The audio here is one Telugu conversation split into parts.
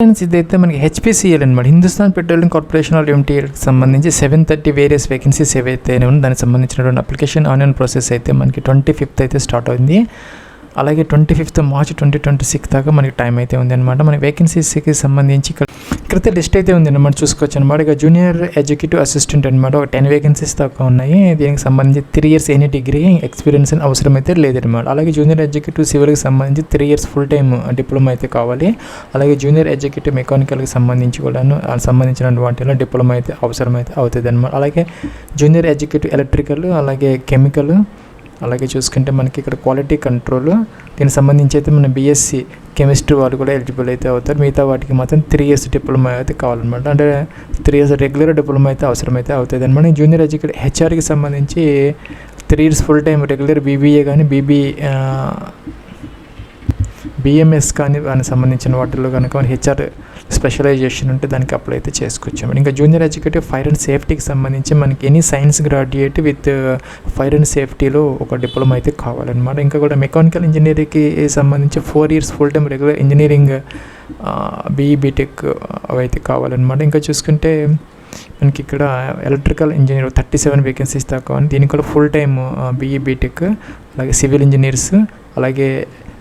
ఫ్రెండ్స్ ఇదైతే మనకి హెచ్పిసిఎల్ అనమాట, హిందుస్థాన్ పెట్రోలియం కార్పొరేషన్ ఆఫ్ లిమిటెడ్కి సంబంధించి 730 వేరియస్ వేకెన్సీస్ ఏవైతే ఉన్నాయో దానికి సంబంధించినటువంటి అప్లికేషన్ ఆన్లైన్ ప్రాసెస్ అయితే మనకి 25th అయితే స్టార్ట్ అయింది. అలాగే 25th March 2026 దాకా మనకి టైం అయితే ఉంది అనమాట. మన వేకెన్సీస్కి సంబంధించి ఇక్కడైతే లిస్ట్ అయితే ఉంది అనమాట, చూసుకోవచ్చు అనమాట. ఇక జూనియర్ ఎగ్జిక్యూటివ్ అసిస్టెంట్ అనమాట, ఒక 10 వేకెన్సీస్ దాకా ఉన్నాయి. దీనికి సంబంధించి 3 years ఎనీ డిగ్రీ ఎక్స్పీరియన్స్ అని అవసరం అయితే లేదనమాట. అలాగే జూనియర్ ఎగ్జిక్యూటివ్ సివిల్కి సంబంధించి 3 years ఫుల్ టైమ్ డిప్లొమా అయితే కావాలి. అలాగే జూనియర్ ఎగ్జిక్యూటివ్ మెకానికల్కి సంబంధించి కూడాను సంబంధించిన వాటిలో డిప్లొమా అయితే అవసరం అయితే అవుతుంది అనమాట. అలాగే జూనియర్ ఎగ్జిక్యూటివ్ ఎలక్ట్రికల్, అలాగే కెమికల్, అలాగే చూసుకుంటే మనకి ఇక్కడ క్వాలిటీ కంట్రోల్, దీనికి సంబంధించి అయితే మన బీఎస్సీ కెమిస్ట్రీ వాళ్ళు కూడా ఎలిజిబుల్ అయితే అవుతారు. మిగతా వాటికి మాత్రం 3 years డిప్లొమా అయితే కావాలన్నమాట. అంటే 3 years రెగ్యులర్ డిప్లొమా అయితే అవసరం అయితే అవుతుంది అనమాట. జూనియర్ ఎడ్యుకేషన్ హెచ్ఆర్కి సంబంధించి 3 years full time regular BBA కానీ బిఎంఎస్ కానీ దానికి సంబంధించిన వాటిల్లో కనుక మన హెచ్ఆర్ స్పెషలైజేషన్ ఉంటే దానికి అప్లై అయితే చేసుకోవచ్చు. ఇంకా జూనియర్ ఎడ్యుకేటివ్ ఫైర్ అండ్ సేఫ్టీకి సంబంధించి మనకి any science graduate with fire and సేఫ్టీలో ఒక డిప్లొమా అయితే కావాలన్నమాట. ఇంకా కూడా మెకానికల్ ఇంజనీరింగ్కి సంబంధించి 4 years full time regular engineering BTech అవి అయితే కావాలన్నమాట. ఇంకా చూసుకుంటే మనకి ఇక్కడ ఎలక్ట్రికల్ ఇంజనీర్ 37 వేకెన్సీస్ దాకా ఉంది. దీనికి కూడా ఫుల్ టైమ్ బీటెక్, అలాగే సివిల్ ఇంజనీర్స్, అలాగే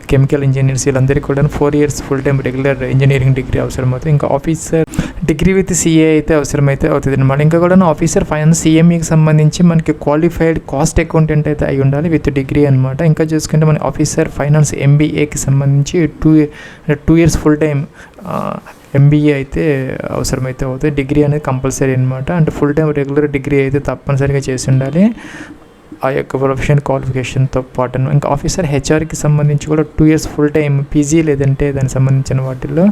కెమికల్ ఇంజనీర్స్ వీళ్ళందరికీ కూడా 4 years full time regular engineering degree అవసరం అవుతుంది. ఇంకా ఆఫీసర్ డిగ్రీ విత్ సిఏ అయితే అవసరం అయితే అవుతుంది అనమాట. ఇంకా కూడా ఆఫీసర్ ఫైనాన్స్ సిఎంఈకి సంబంధించి మనకి క్వాలిఫైడ్ కాస్ట్ అకౌంటెంట్ అయితే అయి ఉండాలి విత్ డిగ్రీ అనమాట. ఇంకా చూసుకుంటే మన ఆఫీసర్ ఫైనాన్స్ ఎంబీఏకి సంబంధించి 2 years ఫుల్ టైం ఎంబీఏ అయితే అవసరమైతే అవుతుంది. డిగ్రీ అనేది కంపల్సరీ అనమాట. అంటే ఫుల్ టైం రెగ్యులర్ డిగ్రీ అయితే తప్పనిసరిగా చేసి ఉండాలి ఆ యొక్క ప్రొఫెషనల్ క్వాలిఫికేషన్తో పాటు. ఇంకా ఆఫీసర్ హెచ్ఆర్కి సంబంధించి కూడా 2 years ఫుల్ టైం పీజీ లేదంటే దానికి సంబంధించిన వాటిల్లో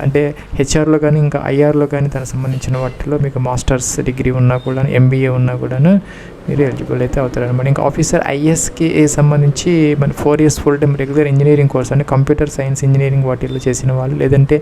అంటే హెచ్ఆర్లో కానీ ఇంకా ఐఆర్లో కానీ దానికి సంబంధించిన వాటిల్లో మీకు మాస్టర్స్ డిగ్రీ ఉన్నా కూడా ఎంబీఏ ఉన్నా కూడాను మీరు ఎలిజిబుల్ అయితే అవుతారు అనమాట. ఇంకా ఆఫీసర్ ఐఎస్కి సంబంధించి మన 4 years full time regular engineering course అంటే కంప్యూటర్ సైన్స్ ఇంజనీరింగ్ వాటిల్లో చేసిన వాళ్ళు లేదంటే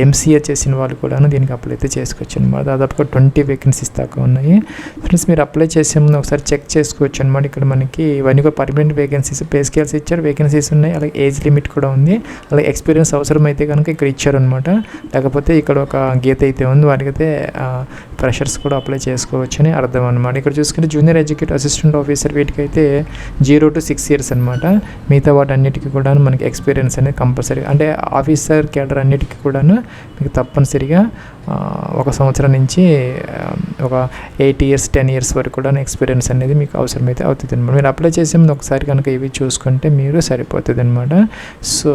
ఎంసీఏ చేసిన వాళ్ళు కూడాను దీనికి అప్లై అయితే చేసుకోవచ్చు అనమాట. దాదాపుగా 20 వేకెన్సీస్ దాకా ఉన్నాయి. ఫ్రెండ్స్ మీరు అప్లై చేసే ముందు ఒకసారి చెక్ చేసుకోవచ్చు అనమాట. ఇక్కడ మనకి ఇవన్నీ కూడా పర్మనెంట్ వేకెన్సీస్, పే స్కేల్స్ ఇచ్చారు, వేకెన్సీస్ ఉన్నాయి, అలాగే ఏజ్ లిమిట్ కూడా ఉంది, అలాగే ఎక్స్పీరియన్స్ అవసరం అయితే కనుక ఇక్కడ ఇచ్చారు అనమాట. లేకపోతే ఇక్కడ ఒక గీత అయితే ఉంది, వాటికైతే ఫ్రెషర్స్ కూడా అప్లై చేసుకోవచ్చు అని అర్థం అనమాట. ఇక్కడ చూసుకుంటే జూనియర్ ఎగ్జిక్యూటివ్ అసిస్టెంట్ ఆఫీసర్ వీటికైతే 0 to 6 years అనమాట. మిగతా వాటి అన్నిటికీ కూడా మనకి ఎక్స్పీరియన్స్ అనేది కంపల్సరీ, అంటే ఆఫీసర్ కేడర్ అన్నిటికీ కూడాను మీకు తప్పనిసరిగా 1 సంవత్సరం నుంచి ఒక 8 years 10 years వరకు కూడా ఎక్స్పీరియన్స్ అనేది మీకు అవసరమైతే అవుతుంది అనమాట. మీరు అప్లై చేసే ముందు ఒకసారి కనుక ఇవి చూసుకుంటే మీరు సరిపోతుంది అనమాట. సో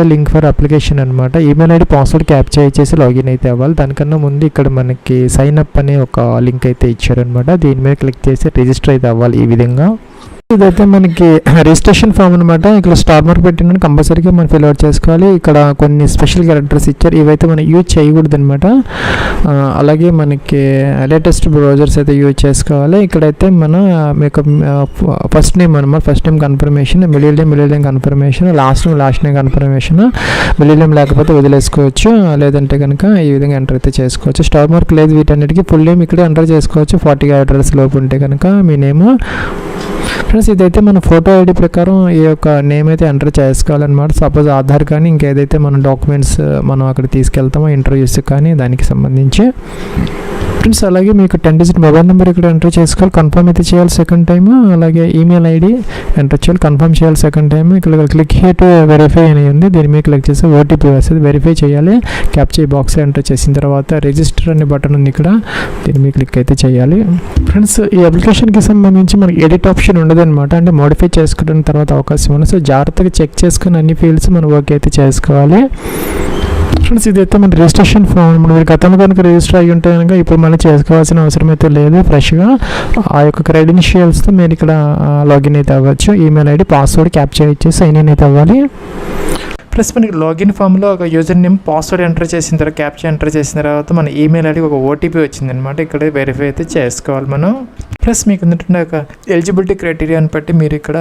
లింక్ ఫర్ అప్లికేషన్ అనమాట. ఈమెయిల్ ఐడి పాస్వర్డ్ క్యాప్చర్ చేసి లాగిన్ అయితే అవ్వాలి. దానికన్నా ముందు ఇక్కడ మనకి సైన్ అప్ అనే ఒక లింక్ అయితే ఇచ్చారనమాట. దీని మీద క్లిక్ చేసి రిజిస్టర్ అయితే అవ్వాలి. ఈ విధంగా ఇదైతే మనకి రిజిస్ట్రేషన్ ఫామ్ అనమాట. ఇక్కడ స్టార్ మార్క్ పెట్టిన కంపల్సరీగా మనం ఫిల్ అవుట్ చేసుకోవాలి. ఇక్కడ కొన్ని స్పెషల్ క్యారెక్టర్స్ ఇచ్చారు, ఇవైతే మనం యూజ్ చేయకూడదు అనమాట. అలాగే మనకి లేటెస్ట్ బ్రౌజర్స్ అయితే యూజ్ చేసుకోవాలి. ఇక్కడైతే మన మీకు ఫస్ట్ నేమ్ అనమాట, first name confirmation, middle name confirmation, last name confirmation, middle name లేకపోతే వదిలేసుకోవచ్చు, లేదంటే కనుక ఈ విధంగా ఎంటర్ అయితే చేసుకోవచ్చు. స్టార్ మార్క్ లేదు వీటన్నిటికీ ఫుల్ నేమ్ ఇక్కడే ఎంటర్ చేసుకోవచ్చు. 40 characters లోపు ఉంటే కనుక మీ నేమ్. ఫ్రెండ్స్ ఇదైతే మన ఫోటో ఐడి ప్రకారం ఈ యొక్క నేమ్ అయితే ఎంటర్ చేసుకోవాలన్నమాట. సపోజ్ ఆధార్ కానీ ఇంకేదైతే మన డాక్యుమెంట్స్ మనం అక్కడ తీసుకెళ్తామో ఇంటర్వ్యూస్ కానీ దానికి సంబంధించి. ఫ్రెండ్స్ అలాగే మీకు 10 digit మొబైల్ నెంబర్ ఇక్కడ ఎంటర్ చేసుకోవాలి, కన్ఫర్మ్ అయితే చేయాలి సెకండ్ టైం. అలాగే ఈమెయిల్ ఐడి ఎంటర్ చేయాలి, కన్ఫర్మ్ చేయాలి సెకండ్ టైం. ఇక్కడ క్లిక్ హియర్ టు వెరిఫై అని ఉంది, దీని మీద క్లిక్ చేసి ఓటీపీ వస్తుంది, వెరిఫై చేయాలి. క్యాప్చర్ బాక్స్ ఎంటర్ చేసిన తర్వాత రిజిస్టర్ అనే బటన్ ఉంది ఇక్కడ, దీని మీద క్లిక్ అయితే చేయాలి. ఫ్రెండ్స్ ఈ అప్లికేషన్కి సంబంధించి మనకి ఎడిట్ ఆప్షన్ ఉండదు అనమాట, అంటే మోడిఫై చేసుకున్న తర్వాత అవకాశం ఉంది. సో జాగ్రత్తగా చెక్ చేసుకుని అన్ని ఫీల్డ్స్ మనం వర్క్ అయితే చేసుకోవాలి. ఫ్రెండ్స్ ఇదైతే మన రిజిస్ట్రేషన్ ఫామ్, మీరు గతంలో కనుక రిజిస్టర్ అయ్యి ఉంటే కనుక ఇప్పుడు మళ్ళీ చేసుకోవాల్సిన అవసరం అయితే లేదు. ఫ్రెష్గా ఆ యొక్క క్రెడెన్షియల్స్తో మీరు ఇక్కడ లాగిన్ అయితే అవ్వచ్చు. ఈమెయిల్ ఐడి పాస్వర్డ్ క్యాప్చర్ ఇచ్చేసి సైన్ ఇన్ అయితే అవ్వాలి. ప్లస్ మనకి లాగిన్ ఫామ్లో ఒక యూజర్ నేమ్ పాస్వర్డ్ ఎంటర్ చేసిన తర్వాత క్యాప్చర్ ఎంటర్ చేసిన తర్వాత మన ఈమెయిల్ ఐడికి ఒక ఓటీపీ వచ్చిందనమాట. ఇక్కడ వెరిఫై అయితే చేసుకోవాలి మనం. ప్లస్ మీకు ఉన్నటువంటి ఒక ఎలిజిబిలిటీ క్రైటీరియాని బట్టి మీరు ఇక్కడ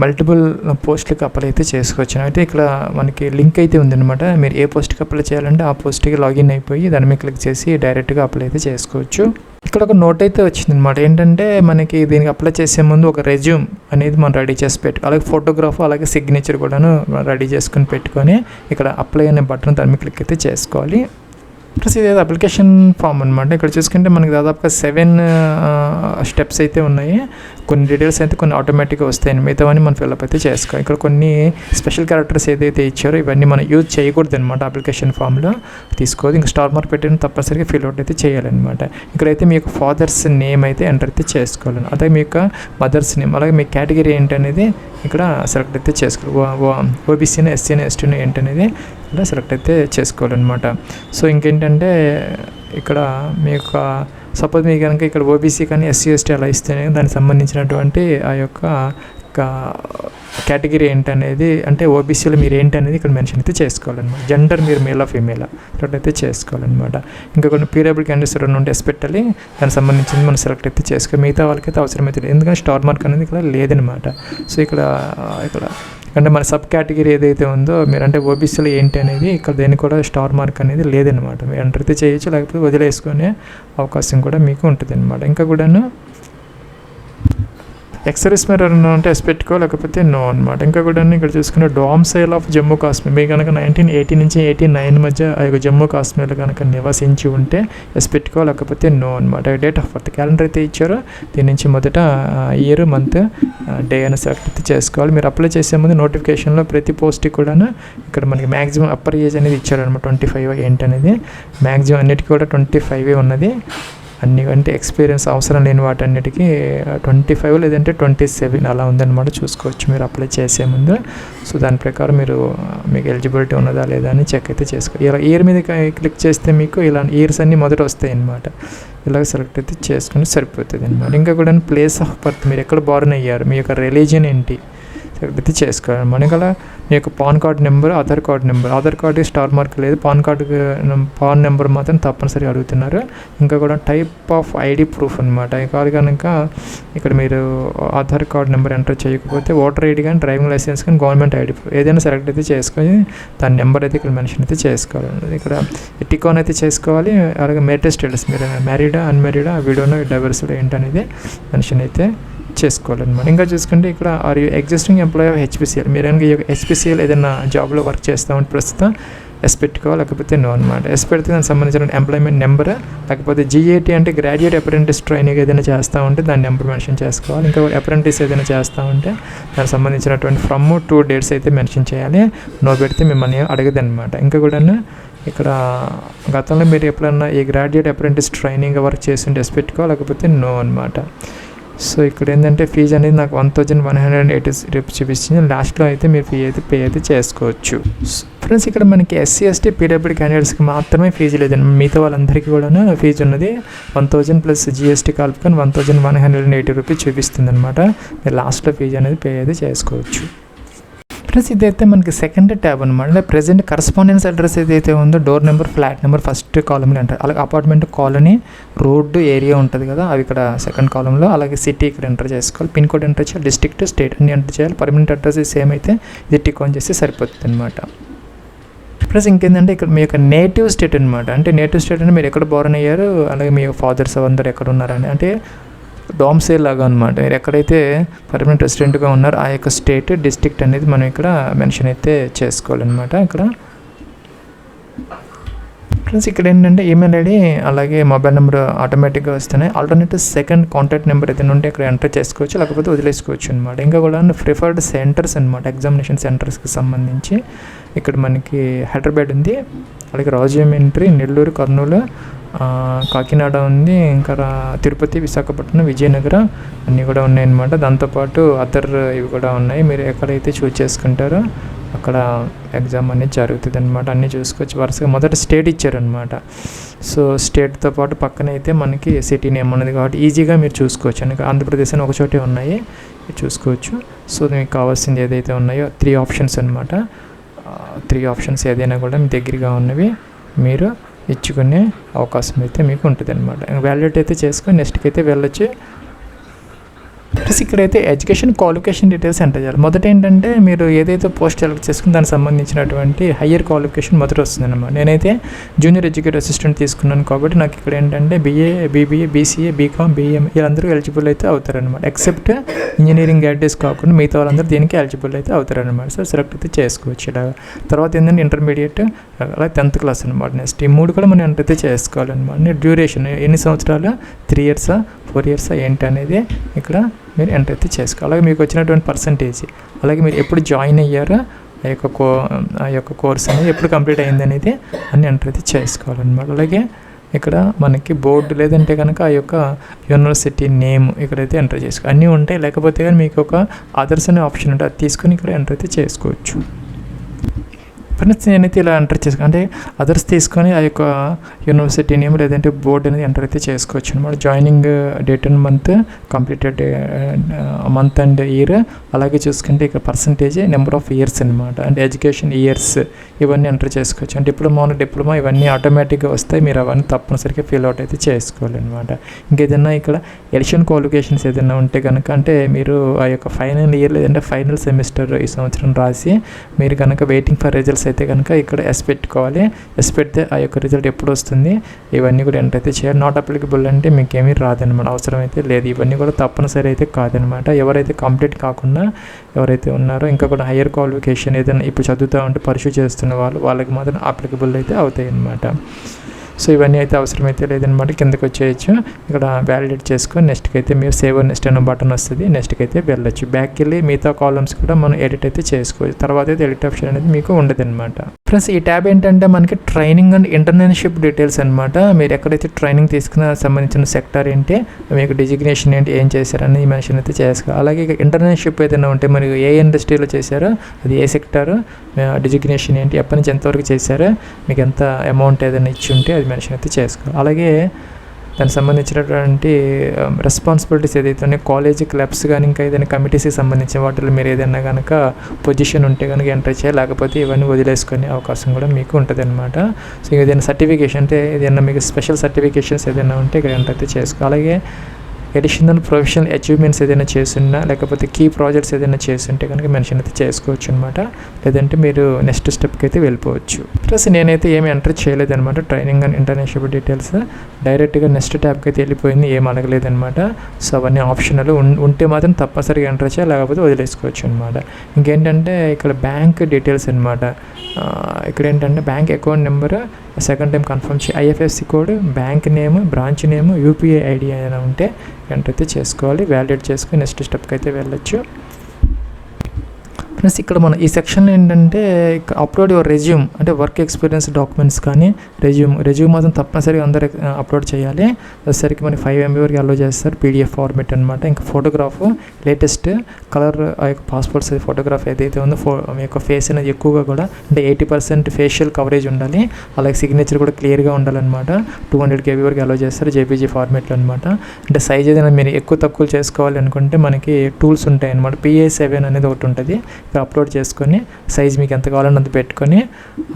మల్టిపుల్ పోస్టులకు అప్లై అయితే చేసుకోవచ్చు. అయితే ఇక్కడ మనకి లింక్ అయితే ఉందన్నమాట. మీరు ఏ పోస్ట్కి అప్లై చేయాలంటే ఆ పోస్ట్కి లాగిన్ అయిపోయి దాని మీద క్లిక్ చేసి డైరెక్ట్గా అప్లై అయితే చేసుకోవచ్చు. ఇక్కడ ఒక నోట్ అయితే వచ్చిందనమాట. ఏంటంటే మనకి దీనికి అప్లై చేసే ముందు ఒక రెజ్యూమ్ అనేది మనం రెడీ చేసి అలాగే ఫోటోగ్రాఫ్ అలాగే సిగ్నేచర్ కూడాను రెడీ చేసుకుని పెట్టుకొని ఇక్కడ అప్లై అనే బటన్ దాని మీద క్లిక్ అయితే చేసుకోవాలి. ప్లస్ ఇది అప్లికేషన్ ఫామ్ అనమాట. ఇక్కడ చూసుకుంటే మనకి దాదాపుగా 7 స్టెప్స్ అయితే ఉన్నాయి. కొన్ని డీటెయిల్స్ అయితే కొన్ని ఆటోమేటిక్గా వస్తాయి, మిగతావన్నీ మనం ఫిల్అప్ అయితే చేసుకోవాలి. ఇక్కడ కొన్ని స్పెషల్ క్యారెక్టర్స్ ఏదైతే ఇచ్చారో ఇవన్నీ మనం యూజ్ చేయకూడదు అనమాట. అప్లికేషన్ ఫామ్లో తీసుకోవద్దు. ఇంకా స్టార్ మార్క్ పెట్టిన తప్పనిసరిగా ఫిల్అవుట్ అయితే చేయాలన్నమాట. ఇక్కడైతే మీ యొక్క ఫాదర్స్ నేమ్ అయితే ఎంటర్ అయితే చేసుకోవాలి. అదే మీ యొక్క మదర్స్ నేమ్ అలాగే మీ కేటగిరీ ఏంటనేది ఇక్కడ సెలెక్ట్ అయితే చేసుకోవాలి. ఓబీసీని ఎస్సీని ఎస్టీని ఏంటనేది ఇలా సెలెక్ట్ అయితే చేసుకోవాలన్నమాట. సో ఇంకేంటంటే ఇక్కడ మీ యొక్క సపోజ్ మీకు కనుక ఇక్కడ ఓబీసీ కానీ ఎస్సీ ఎస్టీ అలా ఇస్తేనే దానికి సంబంధించినటువంటి ఆ యొక్క కేటగిరీ ఏంటనేది, అంటే ఓబీసీలో మీరు ఏంటనేది ఇక్కడ మెన్షన్ అయితే చేసుకోవాలన్నమాట. జెండర్ మీరు మేలా ఫీమేలా సెలెక్ట్ అయితే చేసుకోవాలన్నమాట. ఇంకా కొన్ని పీరియబుల్ క్యాండిడేట్స్ ఉంటే ఎస్ పెట్టాలి, దానికి సంబంధించింది మనం సెలెక్ట్ అయితే చేసుకోవాలి. మిగతా వాళ్ళకైతే అవసరమైతే లేదు, ఎందుకంటే స్టార్ మార్క్ అనేది ఇక్కడ లేదనమాట. సో ఇక్కడ అంటే మన సబ్ కేటగిరీ ఏదైతే ఉందో మీరు అంటే ఓబీసీలో ఏంటి అనేది ఇక్కడ దేనికి కూడా స్టార్ మార్క్ అనేది లేదనమాట. మీరు ఎంటర్ అయితే చేయొచ్చు, లేకపోతే వదిలేసుకునే అవకాశం కూడా మీకు ఉంటుంది అనమాట. ఇంకా కూడాను ఎక్సర్వీస్ మీరు అంటే ఎస్ పెట్టుకో, లేకపోతే నో అనమాట. ఇంకా కూడా ఇక్కడ చూసుకున్న డామ్సైల్ ఆఫ్ జమ్మూ కాశ్మీర్ మీరు కనుక 1980 నుంచి 89 మధ్య ఆ యొక్క జమ్మూ కాశ్మీర్లో కనుక నివసించి ఉంటే ఎస్ పెట్టుకో, లేకపోతే నో అనమాట. డేట్ ఆఫ్ బర్త్ క్యాలెండర్ అయితే ఇచ్చారో దీని నుంచి మొదట ఇయర్ మంత్ డే అని సెలెక్ట్ అయితే చేసుకోవాలి. మీరు అప్లై చేసే ముందు నోటిఫికేషన్లో ప్రతి పోస్ట్కి కూడా ఇక్కడ మనకి మ్యాక్సిమం అప్పర్ ఏజ్ అనేది ఇచ్చారనమాట. 25 ఏంటనేది మ్యాక్సిమం అన్నిటికీ కూడా 25 ఉన్నది. అన్ని అంటే ఎక్స్పీరియన్స్ అవసరం లేని వాటన్నిటికీ 25 లేదంటే 27 అలా ఉందన్నమాట. చూసుకోవచ్చు మీరు అప్లై చేసే ముందు. సో దాని ప్రకారం మీకు ఎలిజిబిలిటీ ఉన్నదా లేదా అని చెక్ అయితే చేసుకోవాలి. ఇలా ఇయర్ మీద క్లిక్ చేస్తే మీకు ఇలా ఇయర్స్ అన్నీ మొదట వస్తాయి అన్నమాట. ఇలాగ సెలెక్ట్ అయితే చేసుకుని సరిపోతుంది అనమాట. ఇంకా కూడా ప్లేస్ ఆఫ్ బర్త్ మీరు ఎక్కడ బార్న్ అయ్యారు, మీ యొక్క రిలీజియన్ ఏంటి సెలెక్ట్ అయితే చేసుకోవాలి. మనకి మీ యొక్క pan card number, Aadhaar card star mark లేదు, పాన్ నెంబర్ మాత్రం తప్పనిసరిగా అడుగుతున్నారు. ఇంకా కూడా టైప్ ఆఫ్ ఐడి ప్రూఫ్ అనమాట. కాదు కనుక ఇక్కడ మీరు ఆధార్ కార్డ్ నెంబర్ ఎంటర్ చేయకపోతే ఓటర్ ఐడి కానీ డ్రైవింగ్ లైసెన్స్ కానీ గవర్నమెంట్ ఐడి ప్రూఫ్ ఏదైనా సెలెక్ట్ అయితే చేసుకొని దాని నెంబర్ అయితే ఇక్కడ మెన్షన్ అయితే చేసుకోవాలి. ఇక్కడ టికాన్ అయితే చేసుకోవాలి. అలాగే మ్యారేజ్ స్టేటస్ మీరు మ్యారీడా అన్మ్యారీడా విడోనా డైవర్స్డ్ ఏంటనేది మెన్షన్ అయితే చేసుకోవాలన్నమాట. ఇంకా చూసుకుంటే ఇక్కడ are you existing employee of HPCL మీరు కనుక హెచ్పిసిఎల్ ఏదైనా జాబ్లో వర్క్ చేస్తామంటే ప్రస్తుతం ఎస్ పెట్టుకోవాలి, లేకపోతే నో అనమాట. ఎస్ పెడితే దానికి సంబంధించిన ఎంప్లాయ్మెంట్ నెంబర్, లేకపోతే GAT అంటే గ్రాడ్యుయేట్ అప్రెంటిస్ ట్రైనింగ్ ఏదైనా చేస్తూ ఉంటే దాని నెంబర్ మెన్షన్ చేసుకోవాలి. ఇంకా అప్రెంటిస్ ఏదైనా చేస్తూ ఉంటే దానికి సంబంధించినటువంటి ఫ్రమ్ 2 డేట్స్ అయితే మెన్షన్ చేయాలి. నో పెడితే మిమ్మల్ని అడగదన్నమాట. ఇంకా కూడా ఇక్కడ గతంలో మీరు ఎప్పుడన్నా ఈ గ్రాడ్యుయేట్ అప్రెంటిస్ ట్రైనింగ్ వర్క్ చేస్తుంటే ఎస్ పెట్టుకోవాలి, లేకపోతే నో అనమాట. సో ఇక్కడ ఏంటంటే ఫీజు అనేది నాకు 1180 రూపీస్ చూపిస్తుంది. లాస్ట్లో అయితే మీరు ఫీ అయితే పే అయితే చేసుకోవచ్చు. ఫ్రెండ్స్ ఇక్కడ మనకి SC ST PWD క్యాండిడేట్స్కి మాత్రమే ఫీజు లేదండి, మిగతా వాళ్ళందరికీ కూడా ఫీజు ఉన్నది 1000 ప్లస్ GST కలుపుకొని 1180 రూపీస్ చూపిస్తుంది అనమాట. మీరు లాస్ట్లో ఫీజు అనేది పే అయితే చేసుకోవచ్చు. ఫ్రెండ్స్ ఇదైతే మనకి సెకండ్ ట్యాబ్ అనమాట. అంటే ప్రెజెంట్ కరస్పాండెన్స్ అడ్రస్ ఏదైతే ఉందో door number, flat number first కాలంలో అంటారు. అలాగే అపార్ట్మెంట్, కాలనీ, రోడ్డు, ఏరియా ఉంటుంది కదా అవి ఇక్కడ సెకండ్ కాలంలో. అలాగే సిటీ ఇక్కడ ఎంటర్ చేసుకోవాలి, పిన్ కోడ్ ఎంటర్ చేయాలి, డిస్ట్రిక్ట్, స్టేట్ అన్ని ఎంటర్ చేయాలి. పర్మనెంట్ అడ్రస్ సేమ్ అయితే ఇది టిక్ ఆన్ చేస్తే సరిపోతుంది అనమాట. ప్లస్ ఇంకేంటంటే ఇక్కడ మీ యొక్క నేటివ్ స్టేట్ అనమాట. అంటే నేటివ్ స్టేట్ అంటే మీరు ఎక్కడ బోర్న్ అయ్యారు, అలాగే మీ ఫాదర్స్ అందరు ఎక్కడ ఉన్నారని, అంటే డామ్సైల్ లాగా అనమాట. మీరు ఎక్కడైతే పర్మనెంట్ రెసిడెంట్గా ఉన్నారో ఆ యొక్క స్టేట్, డిస్ట్రిక్ట్ అనేది మనం ఇక్కడ మెన్షన్ అయితే చేసుకోవాలన్నమాట. ఇక్కడ ఫ్రెండ్స్ ఇక్కడ ఏంటంటే ఈమెయిల్ ఐడి అలాగే మొబైల్ నెంబర్ ఆటోమేటిక్గా వస్తున్నాయి. ఆల్టర్నేటివ్ సెకండ్ కాంటాక్ట్ నెంబర్ ఏదైనా ఉంటే ఇక్కడ ఎంటర్ చేసుకోవచ్చు, లేకపోతే వదిలేసుకోవచ్చు అనమాట. ఇంకా కూడా ప్రిఫర్డ్ సెంటర్స్ అనమాట, ఎగ్జామినేషన్ సెంటర్స్కి సంబంధించి ఇక్కడ మనకి హైదరాబాద్ ఉంది, అలాగే రాజమండ్రి, నెల్లూరు, కర్నూలు, కాకినాడ ఉంది, ఇంకా తిరుపతి, విశాఖపట్నం, విజయనగరం అన్నీ కూడా ఉన్నాయన్నమాట. దాంతోపాటు అదర్ ఇవి కూడా ఉన్నాయి. మీరు ఎక్కడైతే చూస్ చేసుకుంటారో అక్కడ ఎగ్జామ్ అనేది జరుగుతుంది అనమాట. అన్నీ చూసుకోవచ్చు. వరుసగా మొదట స్టేట్ ఇచ్చారనమాట. సో స్టేట్తో పాటు పక్కన అయితే మనకి సిటీ నేమ్ ఉన్నది కాబట్టి ఈజీగా మీరు చూసుకోవచ్చు. అందుకే ఆంధ్రప్రదేశ్ అని ఒకచోటే ఉన్నాయి, చూసుకోవచ్చు. సో మీకు కావాల్సింది ఏదైతే ఉన్నాయో 3 ఆప్షన్స్ అనమాట. 3 ఆప్షన్స్ ఏదైనా కూడా మీ దగ్గరగా ఉన్నవి మీరు ఇచ్చుకునే అవకాశం అయితే మీకు ఉంటుంది అనమాట. వ్యాలిడేట్ అయితే చేసుకొని నెక్స్ట్కి అయితే వెళ్ళొచ్చు. ప్లస్ ఇక్కడైతే ఎడ్యుకేషన్ క్వాలిఫికేషన్ డీటెయిల్స్ ఎంటర్ చేయాలి. మొదట ఏంటంటే మీరు ఏదైతే పోస్ట్ సెలెక్ట్ చేసుకుని దానికి సంబంధించినటువంటి హయ్యర్ క్వాలిఫికేషన్ మొదట వస్తుందన్నమాట. నేనైతే జూనియర్ ఎడ్యుకేటివ్ అసిస్టెంట్ తీసుకున్నాను కాబట్టి నాకు ఇక్కడ ఏంటంటే BA, BBA, BCA, BCom, BM వీళ్ళందరూ ఎలిజిబుల్ అయితే అవుతారనమాట. ఎక్సెప్ట్ ఇంజనీరింగ్ గ్రాడ్యుయేట్స్ కాకుండా మిగతా వాళ్ళందరూ దీనికి ఎలిజిబుల్ అయితే అవుతారనమాట. సో సెలెక్ట్ అయితే చేసుకోవచ్చు. ఇలా తర్వాత ఏంటంటే ఇంటర్మీడియట్ అలా 10th క్లాస్ అనమాట. నెక్స్ట్ ఈ 3 కూడా మనం ఎంటర్ అయితే చేసుకోవాలన్నమాట. డ్యూరేషన్ ఎన్ని సంవత్సరాలు, 3 years, 4 years ఏంటి అనేది ఇక్కడ మీరు ఎంటర్ అయితే చేసుకోవాలి. అలాగే మీకు వచ్చినటువంటి పర్సంటేజ్, అలాగే మీరు ఎప్పుడు జాయిన్ అయ్యారో ఆ యొక్క కోర్స్ అనేది ఎప్పుడు కంప్లీట్ అయింది అనేది అన్నీ ఎంటర్ అయితే చేసుకోవాలన్నమాట. అలాగే ఇక్కడ మనకి బోర్డు లేదంటే కనుక ఆ యొక్క యూనివర్సిటీ నేమ్ ఇక్కడైతే ఎంటర్ చేసుకోవాలి. అన్నీ ఉంటాయి. లేకపోతే కానీ మీకు ఒక అదర్స్ అనే ఆప్షన్ ఉంటుంది, అది తీసుకొని ఇక్కడ ఎంటర్ అయితే చేసుకోవచ్చు. ఫ్రెండ్స్ నేనైతే ఇలా ఎంటర్ చేసుకో అంటే అదర్స్ తీసుకొని ఆ యొక్క యూనివర్సిటీ నేమ్ లేదంటే బోర్డు అనేది ఎంటర్ అయితే చేసుకోవచ్చు అనమాట. Joining date and month, completed month and year, అలాగే చూసుకుంటే ఇక్కడ పర్సంటేజ్, నెంబర్ ఆఫ్ ఇయర్స్ అనమాట. అంటే ఎడ్యుకేషన్ ఇయర్స్ ఇవన్నీ ఎంటర్ చేసుకోవచ్చు. అంటే డిప్లొమా ఇవన్నీ ఆటోమేటిక్గా వస్తాయి. మీరు అవన్నీ తప్పనిసరిగా ఫిల్ అవుట్ అయితే చేసుకోవాలన్నమాట. ఇంకేదైనా ఇక్కడ ఎడిషన్ క్వాలిఫికేషన్స్ ఏదైనా ఉంటే కనుక అంటే మీరు ఆ యొక్క ఫైనల్ ఇయర్ లేదంటే ఫైనల్ సెమిస్టర్ ఈ సంవత్సరం రాసి మీరు కనుక వెయిటింగ్ ఫర్ రిజల్ట్స్ అయితే కనుక ఇక్కడ ఎస్ పెట్టుకోవాలి. ఎస్ పెడితే ఆ యొక్క రిజల్ట్ ఎప్పుడు వస్తుంది ఇవన్నీ కూడా ఎంటర్ అయితే చేయాలి. నాట్ అప్లికబుల్ అంటే మీకు ఏమీ రాదనమాట, అవసరం అయితే లేదు. ఇవన్నీ కూడా తప్పనిసరి అయితే కాదనమాట. ఎవరైతే కంప్లీట్ కాకుండా ఎవరైతే ఉన్నారో ఇంకా కూడా హయ్యర్ క్వాలిఫికేషన్ ఏదైనా ఇప్పుడు చదువుతూ ఉంటే పర్సూ చేస్తున్న వాళ్ళకి మాత్రం అప్లికబుల్ అయితే అవుతాయి అన్నమాట. సో ఇవన్నీ అయితే అవసరమైతే లేదనమాట. కిందకి వచ్చేయచ్చు, ఇక్కడ వ్యాలిడేట్ చేసుకొని నెక్స్ట్కి అయితే మీరు సేవ్ నెక్స్ట్ అనే బటన్ వస్తుంది, నెక్స్ట్కి అయితే వెళ్ళొచ్చు. బ్యాక్కి వెళ్ళి మిగతా కాలమ్స్ కూడా మనం ఎడిట్ అయితే చేసుకోవచ్చు. తర్వాత అయితే ఎడిట్ ఆప్షన్ అనేది మీకు ఉండదు అనమాట. ఫ్రెండ్స్ ఈ ట్యాబ్ ఏంటంటే మనకి ట్రైనింగ్ అండ్ ఇంటర్న్షిప్ డీటెయిల్స్ అనమాట. మీరు ఎక్కడైతే ట్రైనింగ్ తీసుకున్న సంబంధించిన సెక్టర్ ఏంటి, మీకు డిజిగ్నేషన్ ఏంటి, ఏం చేశారని ఈ మెన్షన్ అయితే చేసుకోవాలి. అలాగే ఇంటర్న్షిప్ ఏదైనా ఉంటే మరి ఏ ఇండస్ట్రీలో చేశారో అది ఏ సెక్టర్, డిజిగ్నేషన్ ఏంటి, ఎప్పటి నుంచి ఎంతవరకు చేశారో, మీకు ఎంత అమౌంట్ ఏదైనా ఇచ్చి ఉంటే అది మెన్షన్ అయితే చేసుకోవాలి. అలాగే దానికి సంబంధించినటువంటి రెస్పాన్సిబిలిటీస్ ఏదైతే ఉన్నాయో కాలేజ్ క్లబ్స్ కానీ ఇంకా ఏదైనా కమిటీస్కి సంబంధించిన వాటిలో మీరు ఏదైనా కనుక పొజిషన్ ఉంటే కనుక ఎంటర్ చేయాలి. లేకపోతే ఇవన్నీ వదిలేసుకునే అవకాశం కూడా మీకు ఉంటుంది అనమాట. సో ఏదైనా సర్టిఫికేషన్ అంటే ఏదైనా మీకు స్పెషల్ సర్టిఫికేషన్స్ ఏదైనా ఉంటే ఇక్కడ ఎంటర్ అయితే చేసుకోవాలి. అలాగే ఎడిషనల్ ప్రొఫెషనల్ అచీవ్మెంట్స్ ఏదైనా చేస్తున్నా లేకపోతే కీ ప్రాజెక్ట్స్ ఏదైనా చేస్తుంటే కనుక మెన్షన్ అయితే చేసుకోవచ్చు అనమాట. లేదంటే మీరు నెక్స్ట్ స్టెప్కి అయితే వెళ్ళిపోవచ్చు. ప్లస్ నేనైతే ఏమి ఎంటర్ చేయలేదన్నమాట. ట్రైనింగ్ అండ్ ఇంటర్న్షిప్ డీటెయిల్స్ డైరెక్ట్గా నెక్స్ట్ ట్యాబ్కి అయితే వెళ్ళిపోయింది, ఏం అడగలేదన్నమాట. సో అవన్నీ ఆప్షనల్ ఉంటే మాత్రం తప్పనిసరిగా ఎంటర్ చేయాలి, లేకపోతే వదిలేసుకోవచ్చు అనమాట. ఇంకేంటంటే ఇక్కడ బ్యాంక్ డీటెయిల్స్ అనమాట. ఇక్కడ ఏంటంటే bank account number, second time confirm IFSC code, bank name, branch name, UPI ID అయినా ఉంటే ఎంటర్ అయితే చేసుకోవాలి. వ్యాలిడేట్ చేసుకొని నెక్స్ట్ స్టెప్కి అయితే వెళ్ళొచ్చు. ఫ్రెండ్స్ ఇక్కడ మన ఈ సెక్షన్లో ఏంటంటే అప్లోడ్ యువర్ రెజ్యూమ్ అంటే వర్క్ ఎక్స్పీరియన్స్ డాక్యుమెంట్స్ కానీ రెజ్యూమ్ మాత్రం తప్పనిసరిగా అందరూ అప్లోడ్ చేయాలి. వచ్చేసరికి మనకి 5 MB వరకు అలో చేస్తారు, PDF ఫార్మేట్ అనమాట. ఇంకా ఫోటోగ్రాఫ్ లేటెస్ట్ కలర్ ఆ యొక్క పాస్పోర్ట్ సైజ్ ఫోటోగ్రాఫ్ ఏదైతే ఉందో మీ యొక్క ఫేస్ అనేది ఎక్కువగా కూడా అంటే 80% ఫేషియల్ కవరేజ్ ఉండాలి. అలాగే సిగ్నేచర్ కూడా క్లియర్గా ఉండాలన్నమాట. 200 KB వరకు అలో చేస్తారు JPG ఫార్మేట్లో అనమాట. అంటే సైజ్ ఏదైనా మీరు ఎక్కువ తక్కువ చేసుకోవాలి అనుకుంటే మనకి టూల్స్ ఉంటాయి అనమాట. PA7 అనేది ఒకటి ఉంటుంది. అప్లోడ్ చేసుకొని సైజ్ మీకు ఎంత కావాలని అంత పెట్టుకొని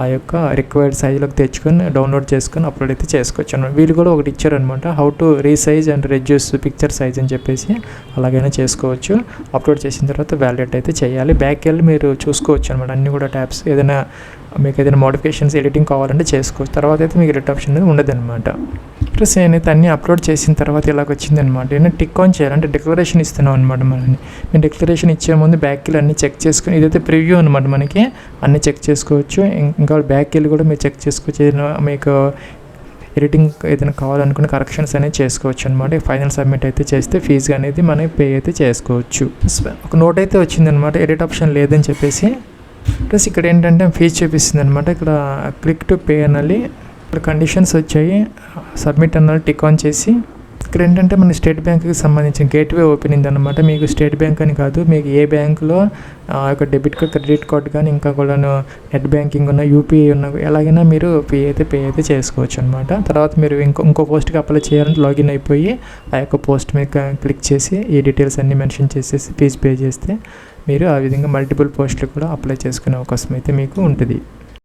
ఆ యొక్క రిక్వైర్డ్ సైజులోకి తెచ్చుకొని డౌన్లోడ్ చేసుకొని అప్లోడ్ అయితే చేసుకోవచ్చు అనమాట. వీళ్ళు కూడా ఒకటి ఇచ్చారనమాట, how to resize and reduce picture size అని చెప్పేసి అలాగైనా చేసుకోవచ్చు. అప్లోడ్ చేసిన తర్వాత వ్యాలిడేట్ అయితే చేయాలి. బ్యాక్ వెళ్ళి మీరు చూసుకోవచ్చు అనమాట అన్నీ కూడా ట్యాబ్స్. మీకు ఏదైనా మోడిఫికేషన్స్ ఎడిటింగ్ కావాలంటే చేసుకోవచ్చు. తర్వాత అయితే మీకు ఎడిట్ ఆప్షన్ అనేది ఉండదన్నమాట. ప్లస్ నేనైతే అన్నీ అప్లోడ్ చేసిన తర్వాత ఇలాగ వచ్చిందనమాట. నేను టిక్ ఆన్ చేయాలంటే డిక్లరేషన్ ఇస్తున్నాం అనమాట. మనని మేము డిక్లరేషన్ ఇచ్చే ముందు బ్యాక్ వెళ్ళి అన్నీ చెక్ చేసుకుని, ఇదైతే ప్రివ్యూ అనమాట, మనకి అన్నీ చెక్ చేసుకోవచ్చు. ఇంకా బ్యాక్ వెళ్ళి కూడా మీరు చెక్ చేసుకోవచ్చు. ఏదైనా మీకు ఎడిటింగ్ ఏదైనా కావాలనుకున్న కరెక్షన్స్ అనేది చేసుకోవచ్చు అనమాట. ఫైనల్ సబ్మిట్ అయితే చేస్తే ఫీజు అనేది మనం పే అయితే చేసుకోవచ్చు. ఒక నోట్ అయితే వచ్చిందనమాట, ఎడిట్ ఆప్షన్ లేదని చెప్పేసి. ప్లస్ ఇక్కడ ఏంటంటే ఫీజు చూపిస్తుంది అనమాట. ఇక్కడ క్లిక్ టు పే అనాలి. ఇక్కడ కండిషన్స్ వచ్చాయి, సబ్మిట్ అనాలి, టిక్ ఆన్ చేసి. ఇక్కడ ఏంటంటే మన స్టేట్ బ్యాంక్కి సంబంధించిన గేట్వే ఓపెన్ అయింది అనమాట. మీకు స్టేట్ బ్యాంక్ అని కాదు, మీకు ఏ బ్యాంకులో ఒక డెబిట్ కార్డ్, క్రెడిట్ కార్డ్ కానీ ఇంకా కూడా నెట్ బ్యాంకింగ్ ఉన్న, UPI ఉన్న ఎలాగైనా మీరు పే అయితే చేసుకోవచ్చు అనమాట. తర్వాత మీరు ఇంకో పోస్ట్కి అప్లై చేయాలంటే లాగిన్ అయిపోయి ఆ యొక్క పోస్ట్ మీద క్లిక్ చేసి ఈ డీటెయిల్స్ అన్నీ మెన్షన్ చేసేసి ఫీజు పే చేస్తే మీరు ఆ విధంగా మల్టిపుల్ పోస్టులు కూడా అప్లై చేసుకునే అవకాశం అయితే మీకు ఉంటుంది.